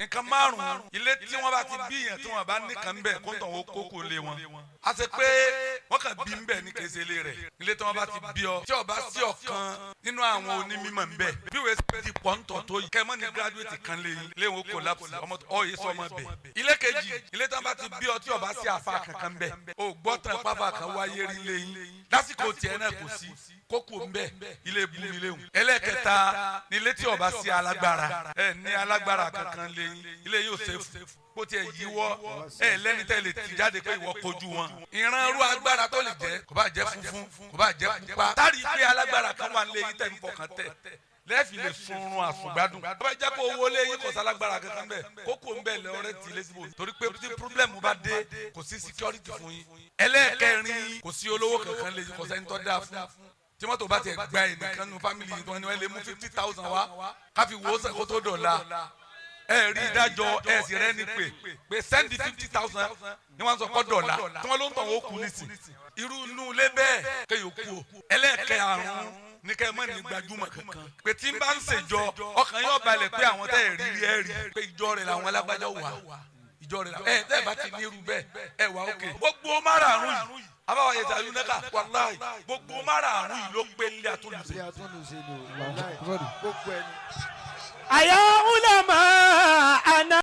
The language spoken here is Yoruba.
nǹkan márùn-ún ilé tí wọ́n bá ti bí yẹn tí wọ́n bá nìkan bẹ́ẹ̀ kó tàn ó kókó lé wọn. a ṣe pé wọ́n kàn bí ń bẹ̀ ní kéṣelé rẹ̀ ilé tí wọ́n bá ti bí ọ tí ọba sí ọ̀kan nínú àwọn onímọ̀ ń bẹ̀ bí wọ́n ti pọ̀ ń tọ̀ tó yìí kẹ́mọ́ ní gíráduwétì kan lé wọn collapse ọmọ ọ̀yẹ́ sọ ọmọ bẹ̀. ilé kejì ilé tí wọ́n bá ti bí ọ tí ọba sí àfa kankan bẹ̀ o gbọ́ tán pápá kan wáyé rí lẹ́yìn lásìkò tiẹ̀ náà kò sí kókó ń bẹ̀ ilé bu ilé hùn. ẹlẹ́kẹta ní ilé tí ọba sí alágbára ní alágbára kankan lẹ́yìn ilé yóò ṣẹ́fù bó tiẹ̀ yíwọ́ lẹ́ni tẹ́ lè ti jáde pé ìwọ kojú wọn. ìran irú agbára tó lè jẹ́ kò bá jẹ́ funfun kò bá jẹ́ pupa. táàrí pé alágbára kan wà lẹ́yìn tẹ̀ ń fọkàn tẹ̀ lẹ́ẹ̀fì lè sunrun àsùngbádùn. tó bá jẹ́ pé owó lẹ́yìn kò sálágbára kankan bẹ́ẹ̀ kókó ń bẹ̀ lọ́rẹ́ ti lé síbò. torí pé tí pírọ́blẹ̀mù bá dé kò sí security fún yín. ẹlẹ́ẹ̀kẹrin kò sí olówó kankan lè kò sẹ́ni tó dáa fún tí mọ́tò bá tiẹ̀ gba ẹnìkan nínú fámìlì yìí tí wọ́n lè mú 50,000 wá káfí wo sàn kó tó dọ̀la rí ìdájọ́ sì rẹ́ ni pé sẹ́ndì 50,000 ni wọ́n sọ kọ́ dọ̀la tí wọ́n ló ń tàn wọ́n kú nísì irú inú ilé bẹ́ẹ̀ kéèyàn kú o ẹlẹ́ẹ̀kẹrùn ní kẹ́ ẹ mọ́ ní gbajúmọ̀ kankan pé tí n bá ń ṣèjọ ọkàn yóò balẹ̀ pé àwọn tẹ́ ẹ̀ rí pé ìjọ rẹ̀ làwọn alágbájá wà ìjọ rẹ̀ làwọn tẹ́ ẹ̀ bá ti ní irú bẹ́ẹ̀ wà ókè gbogbo márààrún yìí abawa yẹ talu nẹka wàláyé gbogbo márààrún yìí ló gbé nílé àtúnṣe. àyà ulama àná.